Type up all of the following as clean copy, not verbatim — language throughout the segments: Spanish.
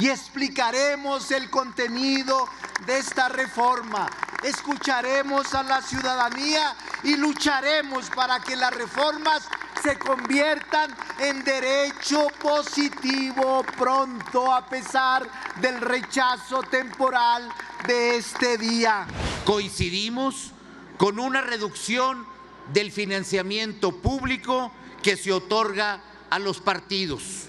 y explicaremos el contenido de esta reforma. Escucharemos a la ciudadanía y lucharemos para que las reformas se conviertan en derecho positivo pronto, a pesar del rechazo temporal de este día. Coincidimos con una reducción del financiamiento público que se otorga a los partidos.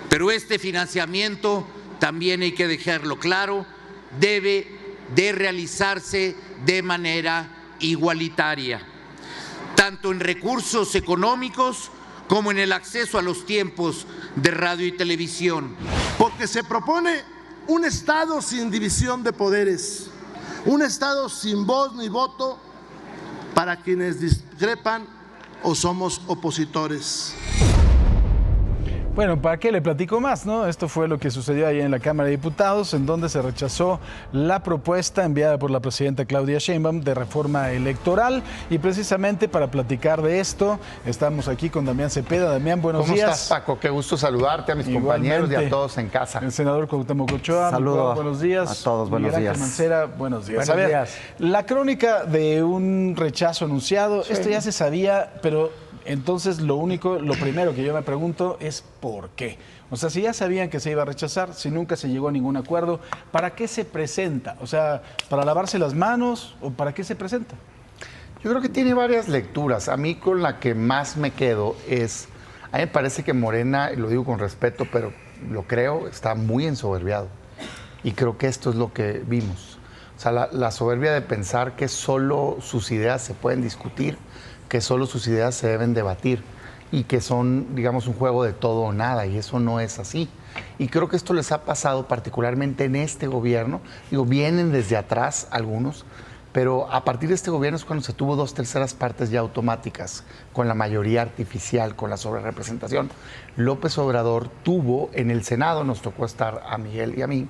Pero este financiamiento, también hay que dejarlo claro, debe de realizarse de manera igualitaria, tanto en recursos económicos como en el acceso a los tiempos de radio y televisión. Porque se propone un Estado sin división de poderes, un Estado sin voz ni voto para quienes discrepan o somos opositores. Bueno, ¿para qué le platico más, no? Esto fue lo que sucedió ahí en la Cámara de Diputados, en donde se rechazó la propuesta enviada por la presidenta Claudia Sheinbaum de reforma electoral. Y precisamente para platicar de esto, estamos aquí con Damián Cepeda. Damián, buenos días. ¿Cómo estás, Paco? Qué gusto saludarte a mis compañeros y a todos en casa. El senador Cuauhtémoc Ochoa. Saludos. Buenos días. A todos, buenos Miguel días. Ángel Mancera, buenos días. Buenos días. La crónica de un rechazo anunciado, esto ya se sabía, pero entonces lo primero que yo me pregunto es ¿por qué? O sea, si ya sabían que se iba a rechazar, si nunca se llegó a ningún acuerdo, ¿para qué se presenta? O sea, ¿para lavarse las manos o para qué se presenta? Yo creo que tiene varias lecturas. A mí con la que más me quedo es, a mí me parece que Morena, y lo digo con respeto, pero lo creo, está muy ensoberbiado. Y creo que esto es lo que vimos. O sea, la soberbia de pensar que solo sus ideas se pueden discutir, que solo sus ideas se deben debatir y que son, digamos, un juego de todo o nada, y eso no es así. Y creo que esto les ha pasado particularmente en este gobierno. Digo, vienen desde atrás algunos, pero a partir de este gobierno es cuando se tuvo 2/3 partes ya automáticas, con la mayoría artificial, con la sobrerepresentación. López Obrador tuvo en el Senado, nos tocó estar a Miguel y a mí,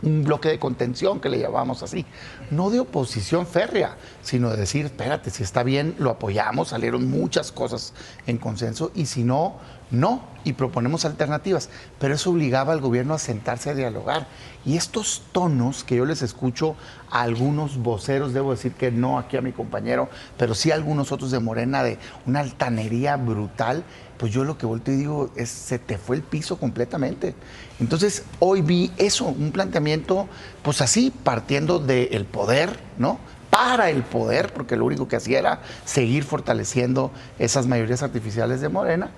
un bloque de contención, que le llamamos así, no de oposición férrea, sino de decir, espérate, si está bien, lo apoyamos, salieron muchas cosas en consenso, y si no, no, y proponemos alternativas. Pero eso obligaba al gobierno a sentarse a dialogar. Y estos tonos que yo les escucho a algunos voceros, debo decir que no aquí a mi compañero, pero sí a algunos otros de Morena, de una altanería brutal, pues yo lo que volteo y digo es, se te fue el piso completamente. Entonces, hoy vi eso, un planteamiento, pues así, partiendo del poder, ¿no? Para el poder, porque lo único que hacía era seguir fortaleciendo esas mayorías artificiales de Morena.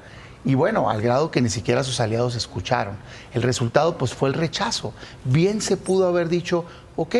Y bueno, al grado que ni siquiera sus aliados escucharon. El resultado, pues, fue el rechazo. Bien se pudo haber dicho, ok,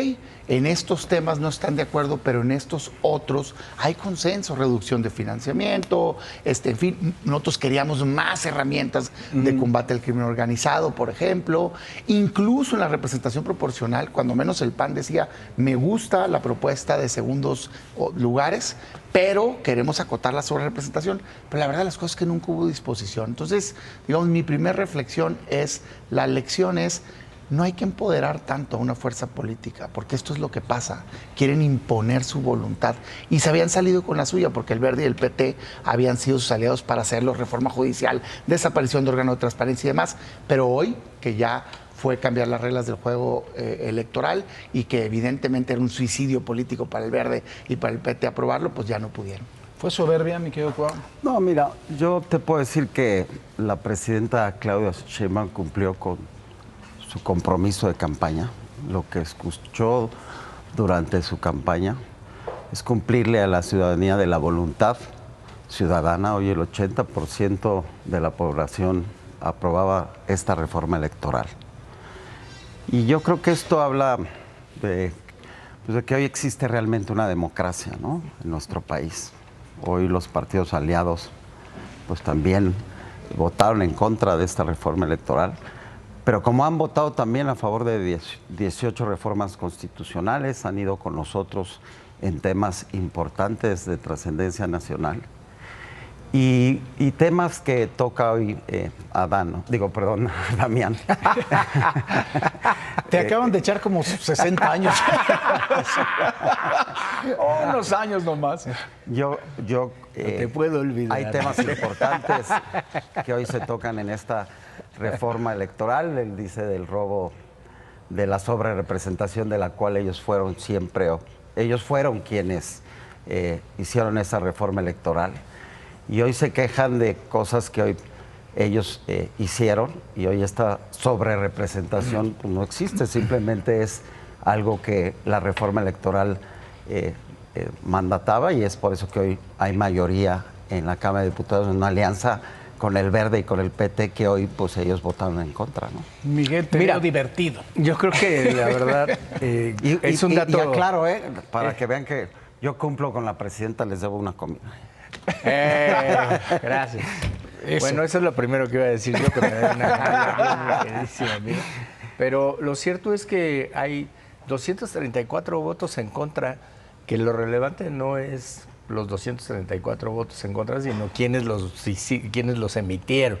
en estos temas no están de acuerdo, pero en estos otros hay consenso, reducción de financiamiento, en fin, nosotros queríamos más herramientas de combate al crimen organizado, por ejemplo, incluso en la representación proporcional, cuando menos el PAN decía, me gusta la propuesta de segundos lugares, pero queremos acotar la sobrerepresentación. Pero la verdad, las cosas es que nunca hubo disposición. Entonces, digamos, mi primera reflexión es, la lección es, no hay que empoderar tanto a una fuerza política, porque esto es lo que pasa. Quieren imponer su voluntad. Y se habían salido con la suya, porque el Verde y el PT habían sido sus aliados para hacerlo, reforma judicial, desaparición de órgano de transparencia y demás. Pero hoy, que ya fue cambiar las reglas del juego electoral y que evidentemente era un suicidio político para el Verde y para el PT aprobarlo, pues ya no pudieron. ¿Fue soberbia, mi querido Cuau? No, mira, yo te puedo decir que la presidenta Claudia Sheinbaum cumplió con su compromiso de campaña. Lo que escuchó durante su campaña es cumplirle a la ciudadanía de la voluntad ciudadana. Hoy el 80% de la población aprobaba esta reforma electoral. Y yo creo que esto habla de que hoy existe realmente una democracia, ¿no?, en nuestro país. Hoy los partidos aliados pues también votaron en contra de esta reforma electoral, pero como han votado también a favor de 18 reformas constitucionales, han ido con nosotros en temas importantes de trascendencia nacional. Y temas que toca hoy Damián. Te acaban de echar como 60 años. Unos años nomás. Yo no te puedo olvidar. Hay temas importantes que hoy se tocan en esta reforma electoral, él dice del robo, de la sobrerepresentación de la cual ellos fueron quienes hicieron esa reforma electoral. Y hoy se quejan de cosas que hoy ellos hicieron, y hoy esta sobrerepresentación pues, no existe, simplemente es algo que la reforma electoral mandataba, y es por eso que hoy hay mayoría en la Cámara de Diputados en una alianza con el Verde y con el PT, que hoy pues ellos votaron en contra, ¿no? Miguel, te veo divertido. Yo creo que la verdad es un dato... Y aclaro, para que vean que yo cumplo con la presidenta, les debo una comida. Gracias. Eso. Bueno, eso es lo primero que iba a decir yo, que me da una queridísima amiga. Pero lo cierto es que hay 234 votos en contra, que lo relevante no es los 234 votos en contra, sino quiénes los emitieron.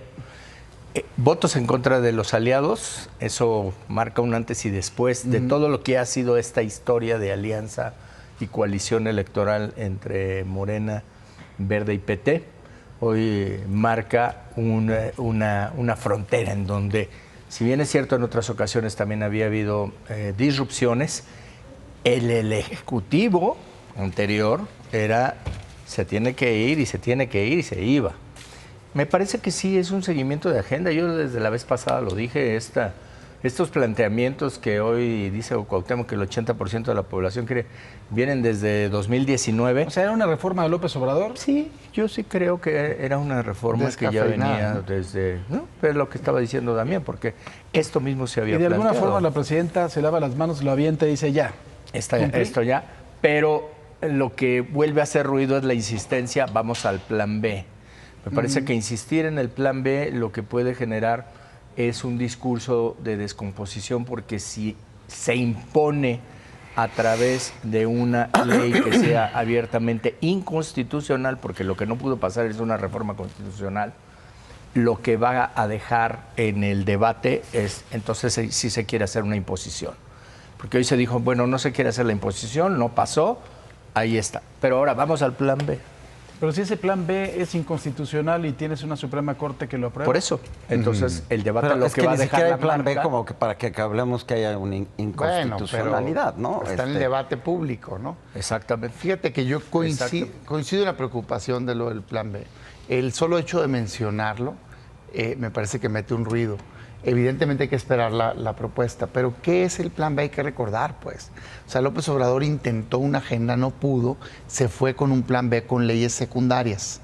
Votos en contra de los aliados, eso marca un antes y después de todo lo que ha sido esta historia de alianza y coalición electoral entre Morena, Verde y PT. Hoy marca una frontera en donde, si bien es cierto en otras ocasiones también había habido disrupciones, el Ejecutivo anterior era se tiene que ir y se tiene que ir y se iba. Me parece que sí es un seguimiento de agenda. Yo desde la vez pasada lo dije, estos planteamientos que hoy dice Cuauhtémoc que el 80% de la población quiere, vienen desde 2019. O sea, ¿era una reforma de López Obrador? Sí, yo sí creo que era una reforma que ya venía, ¿no? Desde... ¿no? Pero lo que estaba diciendo Damián, porque esto mismo se había planteado. Y de alguna forma la presidenta se lava las manos, lo avienta y dice ya. Esto ya, pero lo que vuelve a hacer ruido es la insistencia, vamos al plan B. Me parece que insistir en el plan B lo que puede generar es un discurso de descomposición, porque si se impone a través de una ley que sea abiertamente inconstitucional, porque lo que no pudo pasar es una reforma constitucional, lo que va a dejar en el debate es, entonces sí se quiere hacer una imposición. Porque hoy se dijo, bueno, no se quiere hacer la imposición, no pasó, ahí está. Pero ahora vamos al plan B. Pero si ese plan B es inconstitucional y tienes una Suprema Corte que lo aprueba. Por eso. Entonces, el debate pero lo es que va a ni dejar siquiera la hay plan B marca, como que para que hablemos que haya una inconstitucionalidad, ¿no? Está en el debate público, ¿no? Exactamente. Fíjate que yo coincido en la preocupación de lo del plan B. El solo hecho de mencionarlo me parece que mete un ruido. Evidentemente hay que esperar la propuesta, pero ¿qué es el plan B? Hay que recordar, pues. O sea, López Obrador intentó una agenda, no pudo, se fue con un plan B con leyes secundarias,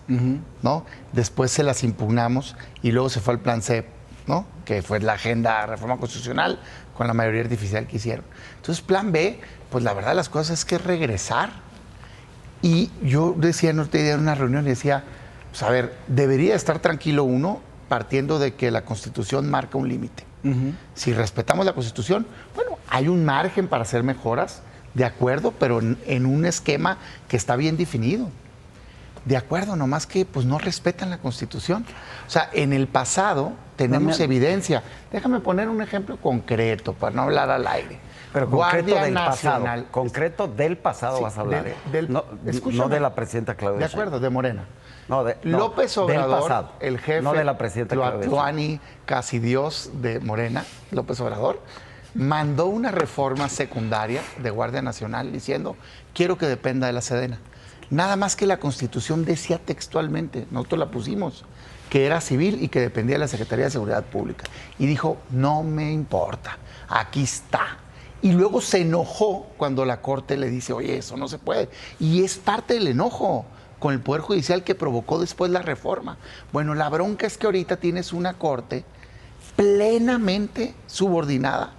¿no? Después se las impugnamos y luego se fue al plan C, ¿no? Que fue la agenda de reforma constitucional con la mayoría artificial que hicieron. Entonces, plan B, pues la verdad de las cosas es que es regresar. Y yo decía en otro día en una reunión, decía, pues a ver, debería estar tranquilo uno, partiendo de que la Constitución marca un límite. Si respetamos la Constitución, bueno, hay un margen para hacer mejoras, de acuerdo, pero en un esquema que está bien definido. De acuerdo, nomás que pues no respetan la Constitución. O sea, en el pasado tenemos evidencia. Déjame poner un ejemplo concreto para no hablar al aire. Pero concreto Guardia del Nacional. pasado. Concreto del pasado, sí, vas a hablar. No de la presidenta Claudia. De acuerdo, de Morena. No, López Obrador, del pasado, el jefe, no de la presidenta Tlatuani, casi Dios de Morena, López Obrador, mandó una reforma secundaria de Guardia Nacional diciendo, quiero que dependa de la Sedena. Nada más que la Constitución decía textualmente, nosotros la pusimos, que era civil y que dependía de la Secretaría de Seguridad Pública. Y dijo, no me importa, aquí está. Y luego se enojó cuando la Corte le dice, oye, eso no se puede. Y es parte del enojo con el Poder Judicial que provocó después la reforma. Bueno, la bronca es que ahorita tienes una Corte plenamente subordinada.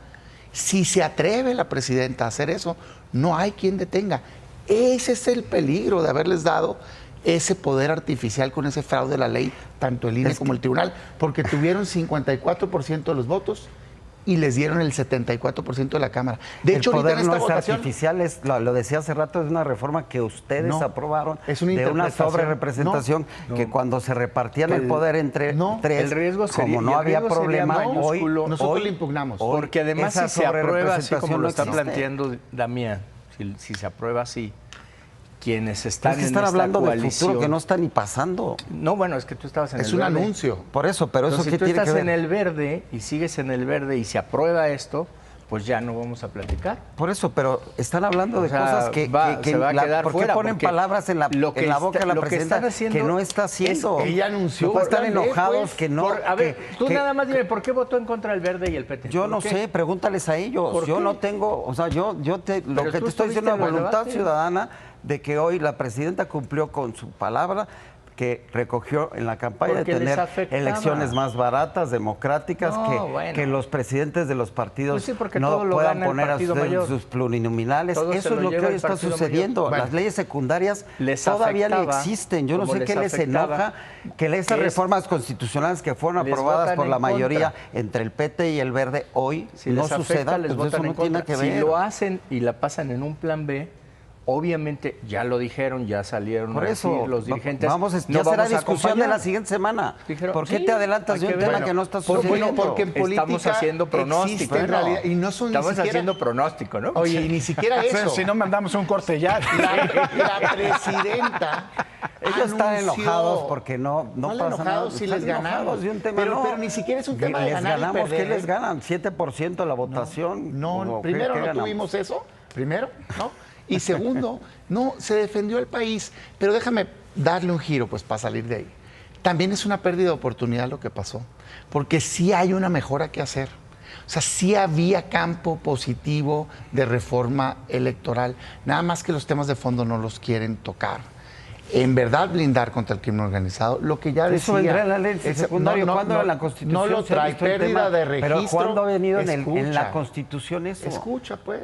Si se atreve la presidenta a hacer eso, no hay quien detenga. Ese es el peligro de haberles dado ese poder artificial con ese fraude de la ley, tanto el INE como el tribunal, porque tuvieron 54% de los votos y les dieron el 74% de la Cámara. De hecho, el poder ahorita en esta no es votación, artificial, lo decía hace rato, es una reforma que ustedes aprobaron, es una de una interpretación. sobrerepresentación, que cuando se repartían el poder entre tres, el riesgo sería, como no había problema, hoy nosotros le impugnamos. Porque además si se aprueba así como lo está planteando Damián, si se aprueba así, quienes están Es que en están esta hablando del coalición. futuro que no está ni pasando. No, bueno, es que tú estabas en Es el un verde. anuncio. Por eso, pero eso Entonces, qué si tú tiene que estás ver. en el verde y sigues en el verde y se aprueba esto, pues ya no vamos a platicar. Por eso, pero están hablando de O sea, cosas que se va a quedar ¿por qué fuera? ponen Porque palabras en la lo que boca de está- la lo que presidenta están haciendo que no está haciendo? ella anunció, No pueden estar órale, enojados pues, que no. A ver, tú que- nada más dime, ¿por qué votó en contra del verde y el PT? Yo ¿Por no qué? sé, pregúntales a ellos. ¿Por Yo qué? no tengo, o sea, lo Pero que tú te estoy estuviste diciendo es en una los voluntad debates. ciudadana de que hoy la presidenta cumplió con su palabra que recogió en la campaña Porque de les tener afectaba. elecciones más baratas, democráticas, No, bueno. que los presidentes de los partidos Pues sí, porque no todo lo puedan gana el poner a partido sus, mayor. sus plurinominales. Todo se Eso lo es lo que lleva hoy el está partido sucediendo. mayor. Las leyes secundarias Les todavía no afectaba, existen. Yo no como sé qué les les afectaba, enoja que esas es- reformas constitucionales que fueron les aprobadas votan por la en mayoría contra. entre el PT y el Verde hoy Si no les afecta, suceda, les pues eso votan no en tiene contra. que ver. Si lo hacen y la pasan en un plan B, obviamente ya lo dijeron, ya salieron Por a eso, decir los dirigentes. vamos, no ya será vamos a discusión de la acompañar. siguiente semana. Dijeron, ¿Por qué sí, te adelantas hay de un que tema ver. que no está Porque, sucediendo? porque en política Estamos haciendo pronóstico. existe en realidad, y no son ni Estamos siquiera- haciendo pronóstico, ¿no? Oye, y ni siquiera eso. Si no mandamos un corte ya. La presidenta Ellos están anunció- enojados porque no ¿Cuál pasa enojados nada. si Están les ganamos? enojados de un tema, Pero- no. pero ni siquiera es un tema de les ganar y ganamos, ¿qué perder. les ganan? ¿7% de la votación? No, ¿O primero qué no ganamos? tuvimos eso, primero, ¿no? Y segundo, no, se defendió el país. Pero déjame darle un giro, pues, para salir de ahí. También es una pérdida de oportunidad lo que pasó, porque sí hay una mejora que hacer. O sea, sí había campo positivo de reforma electoral, nada más que los temas de fondo no los quieren tocar. En verdad, blindar contra el crimen organizado, lo que ya decía... Eso vendrá en la ley secundaria. ¿Cuándo en la Constitución No lo se ha trae, visto el pérdida tema? de registro. Pero ¿cuándo ha venido en la Escucha. Constitución eso? Escucha, pues.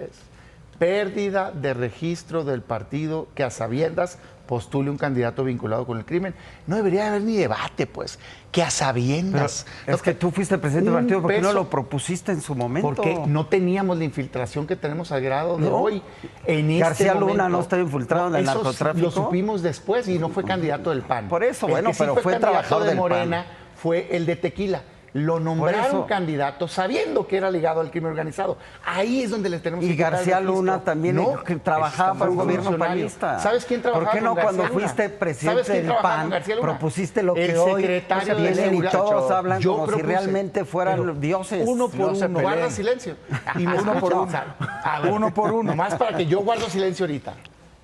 Pérdida de registro del partido que a sabiendas postule un candidato vinculado con el crimen. No debería haber ni debate, pues. Que a sabiendas. Es que tú fuiste presidente del Un partido, ¿por qué no peso. lo propusiste en su momento? Porque no teníamos la infiltración que tenemos al grado de No. hoy. En este García Luna momento. no está infiltrado en el Eso narcotráfico. Lo supimos después y no fue candidato del PAN. Por eso, El bueno, que sí pero fue candidato trabajador de del PAN. Morena fue el de Tequila. Lo nombraron eso. candidato sabiendo que era ligado al crimen organizado. Ahí es donde les tenemos Y que quitar el García registro. Luna también que trabajaba para un fue gobierno funcionario. panista. ¿Sabes quién trabajaba ¿Por qué no con García cuando Luna? fuiste ¿Sabes presidente quién del trabajaba PAN con García Luna? propusiste lo que El hoy secretario de vienen y Seguridad. todos hablan Yo como si propuse, realmente fueran pero dioses? Uno por No se uno. peleen. Guarda silencio. Y me Uno por escucha. uno. A ver, Uno por uno. Nomás para que yo guardo silencio ahorita.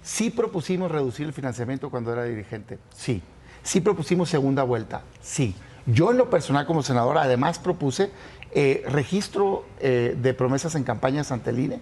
Sí propusimos reducir el financiamiento cuando era dirigente. Sí. Sí propusimos segunda vuelta. Sí. Yo en lo personal como senador además propuse registro de promesas en campañas ante el INE.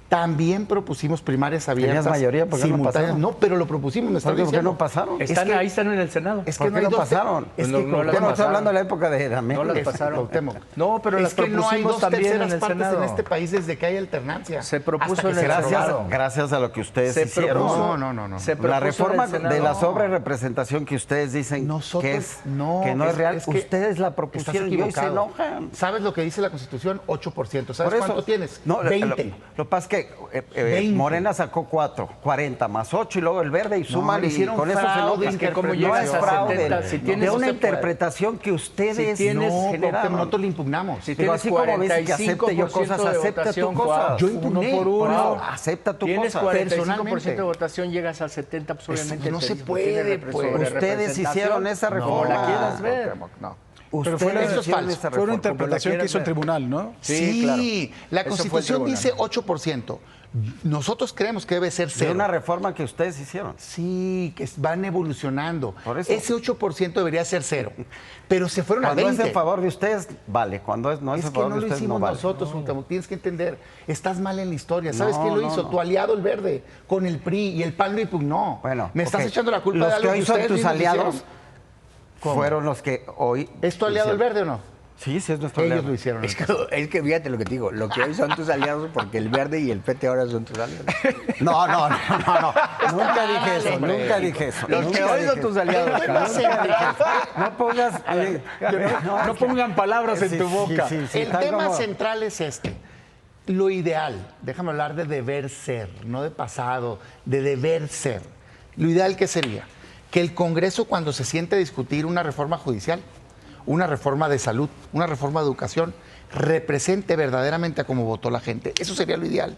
También propusimos primarias abiertas. ¿Tenías mayoría? ¿Por qué no simultáneas. pasaron? No, pero lo propusimos. Me está ¿Por qué diciendo. no pasaron? Es Están que- ahí, están en el Senado. Es ¿Por que qué no hay dos pasaron? Es No, que no Cuauhtémoc- las Yo no estoy pasaron. hablando de la época de Damián. No las es que pasaron. Cuauhtémoc. No, pero las es que no hay propusimos dos también en terceras el partes Senado. en este país desde que hay alternancia. Se propuso Hasta que en el se Gracias, aprobaron. gracias a lo que ustedes Se hicieron. propuso- No. se propuso La en reforma el Senado. de la sobrerepresentación que ustedes dicen Nosotros que no es real, que ustedes la estás propusieron y hoy se equivocado. enojan. ¿Sabes lo que dice la Constitución? 8%. ¿Sabes Por eso- cuánto tienes? No, 20. Lo que pasa es que 20. Morena sacó 4, 40 más 8 y luego el verde y suman y hicieron con eso se fraude, enojan. Es que ¿cómo no llegas es a fraude, 70? Si tienes- de no una se puede. interpretación que ustedes Si tienes- No, generaron. nosotros le impugnamos. Si Pero tienes así como ves que acepte yo 45% cosas, de acepta tu votación, cosa. Juan. Yo impugné. Uno por uno. No, acepta tu Tienes cosa. 45% de votación, llegas al 70%, pues obviamente no se te- puede, tiene pues. Ustedes hicieron esa Como reforma. la quieras ver. Cuauhtémoc, no. Ustedes fue una- hicieron eso es falso. esa Fue una reforma. interpretación que quieras hizo el ver. tribunal, ¿no? Sí, claro. la Eso fue el Constitución tribunal. dice 8%. Nosotros creemos que debe ser De 0. una reforma que ustedes hicieron. Sí, que van evolucionando. Por eso. Ese 8% debería ser 0. Pero se fueron a Cuando 20. es en favor de ustedes, vale. Cuando no es Es en que favor no de lo ustedes, hicimos no vale. nosotros, Cuauhtémoc. Tienes que entender. Estás mal en la historia. ¿Sabes No, quién lo no, hizo? no. Tu aliado, el Verde, con el PRI, y el PAN lo impugnó. Bueno, me estás ok. echando la culpa Los de algo que hoy son ustedes tus mismos aliados hicieron. fueron los que hoy. ¿Es tu aliado el hicieron. Verde o no? Sí, sí, es nuestro Ellos aliado. lo hicieron. Es que fíjate lo que te digo, lo que hoy son tus aliados porque el verde y el PT ahora son tus aliados. No. Nunca dije eso, nunca dije eso. Los que nunca hoy dije son tus eso. aliados. No pongas. No pongan palabras en tu boca. El están tema como- central es este. Lo ideal, déjame hablar de deber ser, no de pasado, de deber ser. Lo ideal, ¿qué sería? Que el Congreso, cuando se siente a discutir una reforma judicial, una reforma de salud, una reforma de educación, represente verdaderamente a cómo votó la gente. Eso sería lo ideal.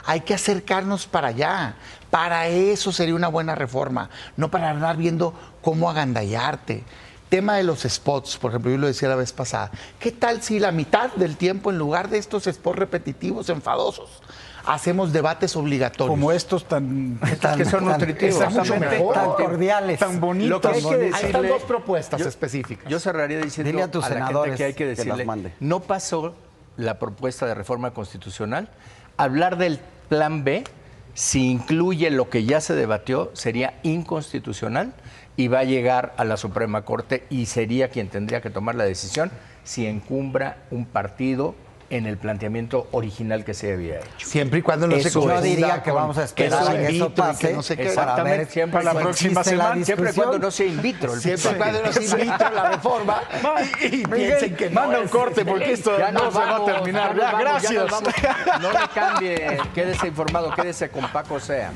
Hay que acercarnos para allá. Para eso sería una buena reforma, no para andar viendo cómo agandallarte. Tema de los spots, por ejemplo, yo lo decía la vez pasada. ¿Qué tal si la mitad del tiempo, en lugar de estos spots repetitivos, enfadosos, hacemos debates obligatorios? Como estos tan que son nutritivos. Exactamente. Tan cordiales. tan bonitos. Lo que hay que Ahí están decirle, dos propuestas específicas. yo cerraría diciendo Dile a tus la senadores gente que hay que que las decirle, mande. no pasó la propuesta de reforma constitucional. Hablar del plan B, si incluye lo que ya se debatió, sería inconstitucional y va a llegar a la Suprema Corte y sería quien tendría que tomar la decisión si encumbra un partido en el planteamiento original que se había hecho. Siempre y cuando no se Eso confunda Yo diría que con vamos a esperar eso a que in eso vitro y que pase no sé qué. para Exactamente, ver siempre si la próxima existe la semana, Siempre y discusión. cuando no sea in vitro. Siempre y cuando no se in vitro la reforma y piensen que no Manda un es. corte porque esto Ya no nos se va a vamos, terminar. ya nos Ya, vamos, ya gracias. nos vamos. No le cambie, quédese informado, quédese con Paco Sea.